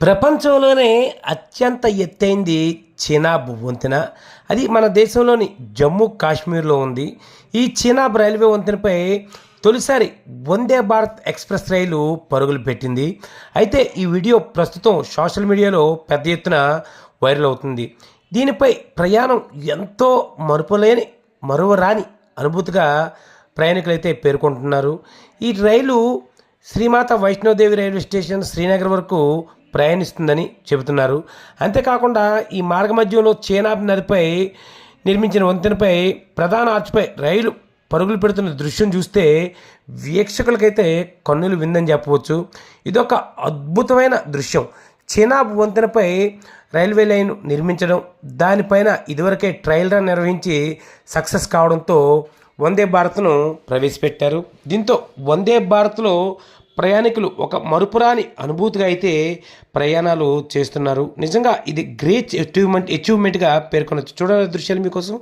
ప్రపంచంలోనే అత్యంత ఎత్తైంది చినాబ్ వంతెన. అది మన దేశంలోని జమ్మూ కాశ్మీర్లో ఉంది. ఈ చినాబ్ రైల్వే వంతెనపై తొలిసారి వందే భారత్ ఎక్స్ప్రెస్ రైలు పరుగులు పెట్టింది. అయితే ఈ వీడియో ప్రస్తుతం సోషల్ మీడియాలో పెద్ద ఎత్తున వైరల్ అవుతుంది. దీనిపై ప్రయాణం ఎంతో మరువరాని అనుభూతిగా ప్రయాణికులైతే పేర్కొంటున్నారు. ఈ రైలు శ్రీమాత వైష్ణోదేవి రైల్వే స్టేషన్ శ్రీనగర్ వరకు ప్రయాణిస్తుందని చెబుతున్నారు. అంతేకాకుండా ఈ మార్గమధ్యంలో చేనాబ్ నదిపై నిర్మించిన వంతెనపై ప్రధాన ఆర్చ్పై రైలు పరుగులు పెడుతున్న దృశ్యం చూస్తే వీక్షకులకైతే కన్నులు విందని చెప్పవచ్చు. ఇదొక అద్భుతమైన దృశ్యం. చేనాబ్ వంతెనపై రైల్వే లైన్ నిర్మించడం, దానిపైన ఇదివరకే ట్రయల్ రన్ నిర్వహించి సక్సెస్ కావడంతో వందే భారత్ను ప్రవేశపెట్టారు. దీంతో వందే భారత్లో ప్రయాణికులు ఒక మరుపురాని అనుభూతిగా అయితే ప్రయాణాలు చేస్తున్నారు. నిజంగా ఇది గ్రేట్ అచీవ్మెంట్గా పేర్కొనవచ్చు. చూడాలి దృశ్యాలు మీకోసం.